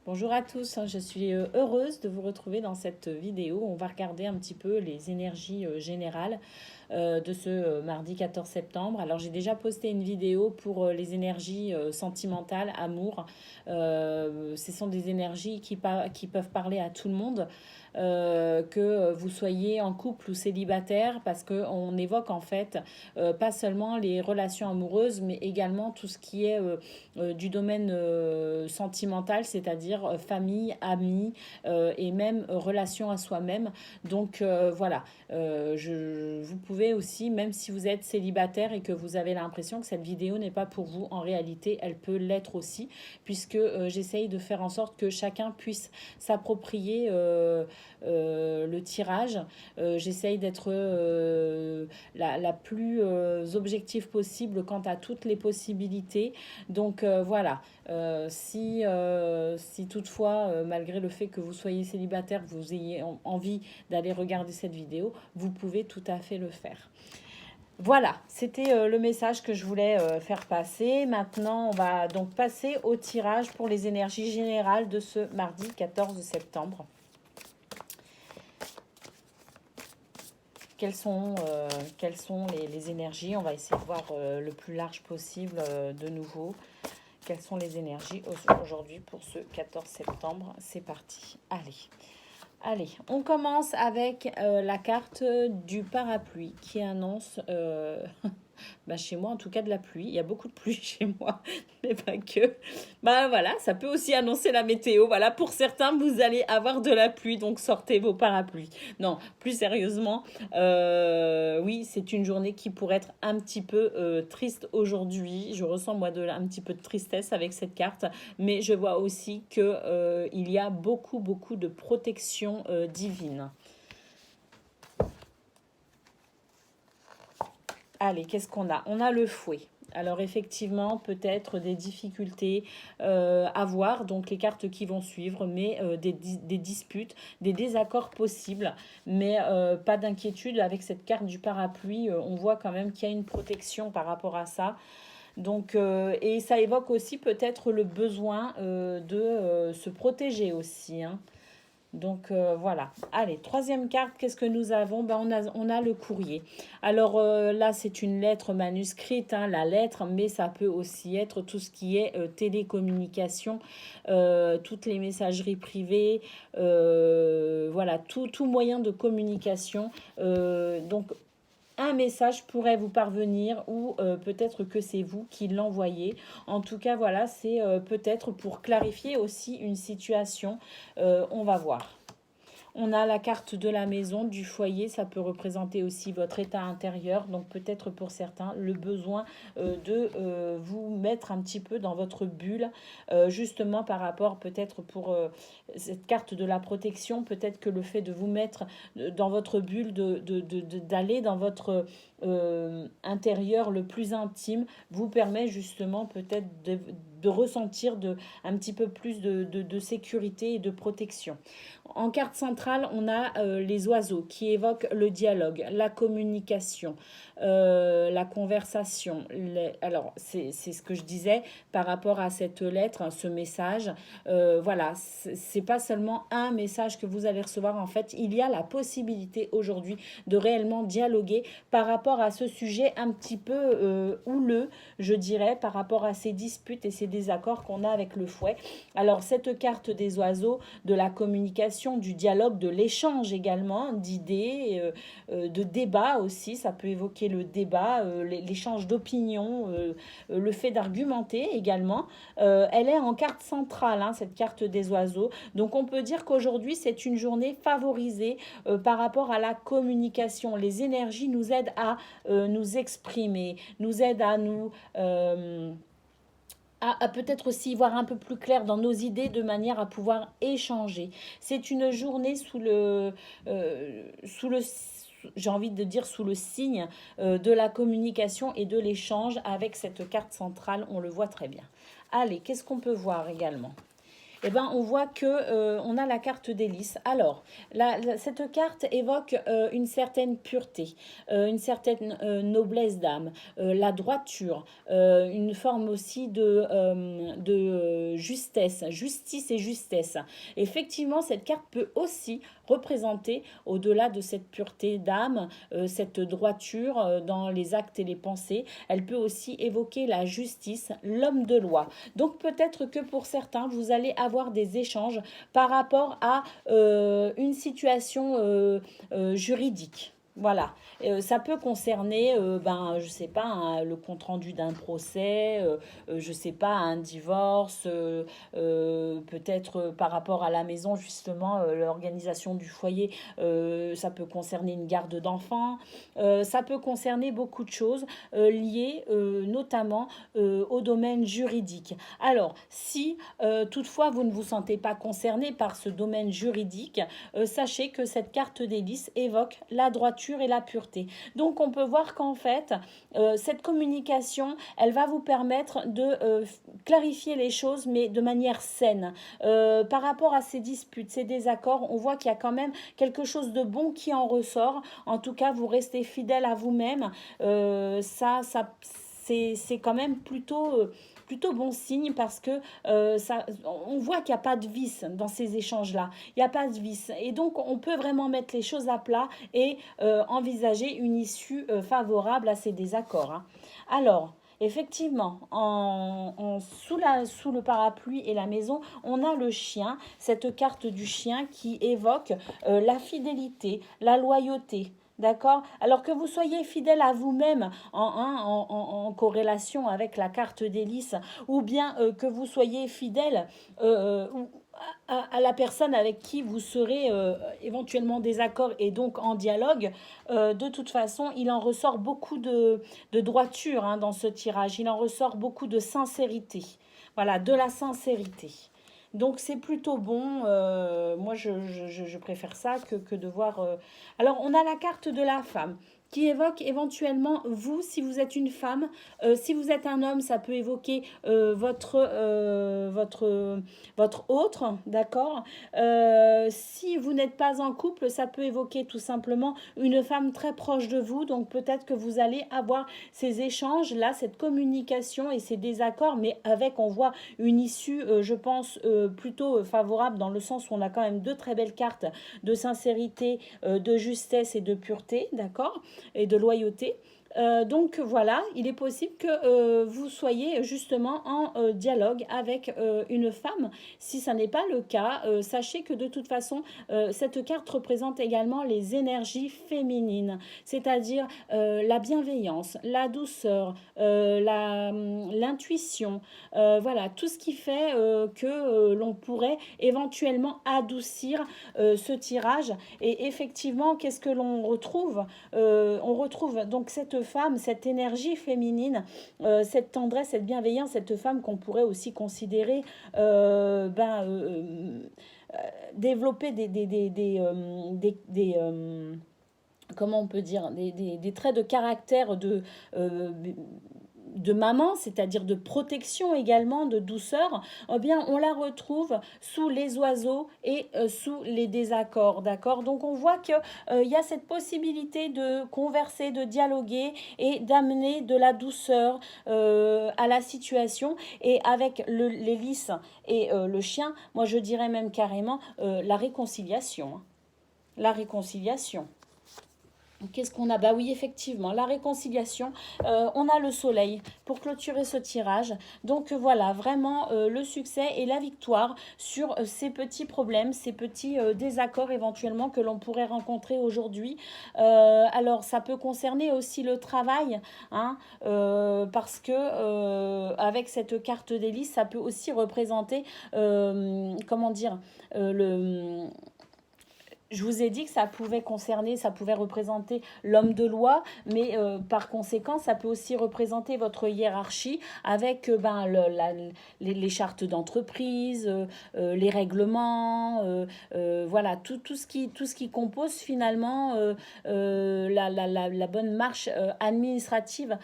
Bonjour à tous, je suis heureuse de vous retrouver dans cette vidéo. On va regarder un petit peu les énergies générales de ce mardi 14 septembre. Alors j'ai déjà posté une vidéo pour les énergies sentimentales, amour. Ce sont des énergies qui peuvent parler à tout le monde. Que vous soyez en couple ou célibataire, parce qu'on évoque en fait pas seulement les relations amoureuses, mais également tout ce qui est du domaine sentimental, c'est-à-dire famille, amis et même relation à soi-même. Donc voilà, vous pouvez aussi, même si vous êtes célibataire et que vous avez l'impression que cette vidéo n'est pas pour vous, en réalité, elle peut l'être aussi, puisque j'essaye de faire en sorte que chacun puisse s'approprier le tirage. J'essaye d'être la plus objective possible quant à toutes les possibilités. Donc voilà, si toutefois, malgré le fait que vous soyez célibataire, vous ayez envie d'aller regarder cette vidéo, vous pouvez tout à fait le faire. Voilà, c'était le message que je voulais faire passer. Maintenant, on va donc passer au tirage pour les énergies générales de ce mardi 14 septembre. Quelles sont les énergies? On va essayer de voir le plus large possible de nouveau. Quelles sont les énergies aujourd'hui pour ce 14 septembre? C'est parti. Allez, on commence avec la carte du parapluie qui annonce, chez moi en tout cas, de la pluie. Il y a beaucoup de pluie chez moi, mais pas que. Voilà, ça peut aussi annoncer la météo. Voilà, pour certains, vous allez avoir de la pluie, donc sortez vos parapluies. Non, plus sérieusement, oui, c'est une journée qui pourrait être un petit peu triste aujourd'hui. Je ressens moi un petit peu de tristesse avec cette carte, mais je vois aussi que il y a beaucoup de protection divine. Allez, qu'est-ce qu'on a? On a le fouet. Alors effectivement, peut-être des difficultés à voir, donc les cartes qui vont suivre, mais des disputes, des désaccords possibles, mais pas d'inquiétude avec cette carte du parapluie. On voit quand même qu'il y a une protection par rapport à ça. Donc, et ça évoque aussi peut-être le besoin de se protéger aussi, hein. Donc voilà. Allez, troisième carte, qu'est-ce que nous avons? On a le courrier. Alors là, c'est une lettre manuscrite, hein, la lettre, mais ça peut aussi être tout ce qui est télécommunication, toutes les messageries privées, voilà, tout moyen de communication. Donc un message pourrait vous parvenir ou peut-être que c'est vous qui l'envoyez. En tout cas, voilà, c'est peut-être pour clarifier aussi une situation. On va voir. On a la carte de la maison, du foyer, ça peut représenter aussi votre état intérieur. Donc peut-être pour certains, le besoin de vous mettre un petit peu dans votre bulle, justement par rapport peut-être pour cette carte de la protection, peut-être que le fait de vous mettre dans votre bulle, d'aller dans votre intérieur le plus intime, vous permet justement peut-être de ressentir un petit peu plus de sécurité et de protection. En carte centrale, on a les oiseaux qui évoquent le dialogue, la communication, la conversation. Alors, c'est ce que je disais par rapport à cette lettre, hein, ce message. Voilà, c'est pas seulement un message que vous allez recevoir. En fait, il y a la possibilité aujourd'hui de réellement dialoguer par rapport à ce sujet un petit peu houleux, je dirais, par rapport à ces disputes et ces désaccords qu'on a avec le fouet. Alors, cette carte des oiseaux, de la communication, du dialogue, de l'échange également, d'idées, de débats aussi, ça peut évoquer le débat, l'échange d'opinions, le fait d'argumenter également. Elle est en carte centrale, hein, cette carte des oiseaux. Donc on peut dire qu'aujourd'hui, c'est une journée favorisée par rapport à la communication. Les énergies nous aident à nous exprimer, nous aident à nous... à peut-être aussi voir un peu plus clair dans nos idées de manière à pouvoir échanger. C'est une journée sous le j'ai envie de dire sous le signe de la communication et de l'échange avec cette carte centrale, on le voit très bien. Allez, qu'est-ce qu'on peut voir également? eh ben, on voit que on a la carte d'hélice. Alors, cette carte évoque une certaine pureté, une certaine noblesse d'âme, la droiture, une forme aussi de justesse, justice et justesse. Effectivement, cette carte peut aussi représenter, au-delà de cette pureté d'âme, cette droiture dans les actes et les pensées, elle peut aussi évoquer la justice, l'homme de loi. Donc peut-être que pour certains, vous allez avoir des échanges par rapport à une situation juridique. Voilà. Ça peut concerner, je sais pas, le compte-rendu d'un procès, je sais pas, un divorce, peut-être par rapport à la maison, justement, l'organisation du foyer, ça peut concerner une garde d'enfants, ça peut concerner beaucoup de choses liées notamment au domaine juridique. Alors, si toutefois vous ne vous sentez pas concerné par ce domaine juridique, sachez que cette carte d'hélice évoque la droiture et la pureté. Donc, on peut voir qu'en fait, cette communication, elle va vous permettre de clarifier les choses, mais de manière saine. Par rapport à ces disputes, ces désaccords, on voit qu'il y a quand même quelque chose de bon qui en ressort. En tout cas, vous restez fidèle à vous-même. C'est quand même plutôt bon signe parce que on voit qu'il n'y a pas de vice dans ces échanges-là. Il n'y a pas de vice. Et donc, on peut vraiment mettre les choses à plat et envisager une issue favorable à ces désaccords, hein. Alors, effectivement, sous le parapluie et la maison, on a le chien, cette carte du chien qui évoque la fidélité, la loyauté. D'accord. Alors que vous soyez fidèle à vous-même en corrélation avec la carte d'hélice, ou bien que vous soyez fidèle à la personne avec qui vous serez éventuellement désaccord et donc en dialogue, de toute façon, il en ressort beaucoup de droiture, hein, dans ce tirage. Il en ressort beaucoup de sincérité. Voilà, de la sincérité. Donc c'est plutôt bon. Moi, je préfère ça que de voir. Alors, on a la carte de la femme qui évoque éventuellement vous, si vous êtes une femme. Si vous êtes un homme, ça peut évoquer votre autre, d'accord. Si vous n'êtes pas en couple, ça peut évoquer tout simplement une femme très proche de vous. Donc peut-être que vous allez avoir ces échanges-là, cette communication et ces désaccords, mais avec, on voit, une issue, je pense, plutôt favorable dans le sens où on a quand même deux très belles cartes de sincérité, de justesse et de pureté, d'accord, et de loyauté. Donc voilà, il est possible que vous soyez justement en dialogue avec une femme. Si ça n'est pas le cas, sachez que de toute façon, cette carte représente également les énergies féminines, c'est-à-dire la bienveillance, la douceur, l'intuition, voilà, tout ce qui fait que l'on pourrait éventuellement adoucir ce tirage. Et effectivement, qu'est-ce que l'on retrouve? On retrouve donc cette femme, cette énergie féminine, cette tendresse, cette bienveillance, cette femme qu'on pourrait aussi considérer développer comment on peut dire, des traits de caractère de maman, c'est-à-dire de protection également, de douceur, eh bien, on la retrouve sous les oiseaux et sous les désaccords, d'accord. Donc, on voit qu'il y a cette possibilité de converser, de dialoguer et d'amener de la douceur à la situation. Et avec l'hélice et le chien, moi, je dirais même carrément la réconciliation, hein. La réconciliation. Qu'est-ce qu'on a? Bah oui, effectivement, la réconciliation. On a le soleil pour clôturer ce tirage. Donc voilà, vraiment le succès et la victoire sur ces petits problèmes, ces petits désaccords éventuellement que l'on pourrait rencontrer aujourd'hui. Alors ça peut concerner aussi le travail, hein, parce que avec cette carte d'hélice, ça peut aussi représenter, comment dire, Je vous ai dit que ça pouvait concerner, ça pouvait représenter l'homme de loi, mais par conséquent, ça peut aussi représenter votre hiérarchie avec les chartes d'entreprise, les règlements, voilà, tout ce qui compose finalement la bonne marche administrative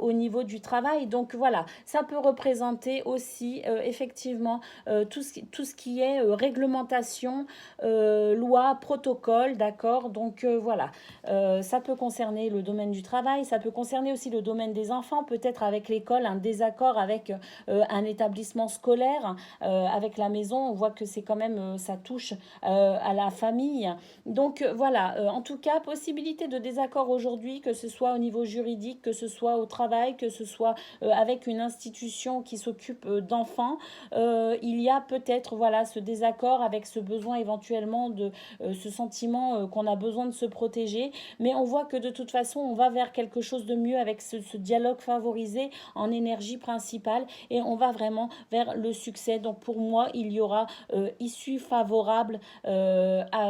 au niveau du travail. Donc voilà, ça peut représenter aussi effectivement tout ce qui est réglementation, loi, protocole, d'accord. Donc voilà, ça peut concerner le domaine du travail, ça peut concerner aussi le domaine des enfants, peut-être avec l'école, un désaccord avec un établissement scolaire, avec la maison, on voit que c'est quand même, ça touche à la famille. Donc voilà, en tout cas, possibilité de désaccord aujourd'hui, que ce soit au niveau juridique, que ce soit au travail, que ce soit avec une institution qui s'occupe d'enfants. Il y a peut-être voilà ce désaccord avec ce besoin éventuellement de ce sentiment qu'on a besoin de se protéger, mais on voit que de toute façon on va vers quelque chose de mieux avec ce dialogue favorisé en énergie principale et on va vraiment vers le succès. Donc pour moi il y aura issue favorable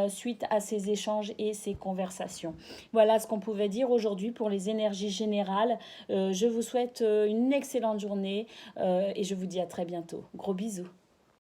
suite à ces échanges et ces conversations. Voilà ce qu'on pouvait dire aujourd'hui pour les énergies générales. Je vous souhaite une excellente journée et je vous dis à très bientôt. Gros bisous.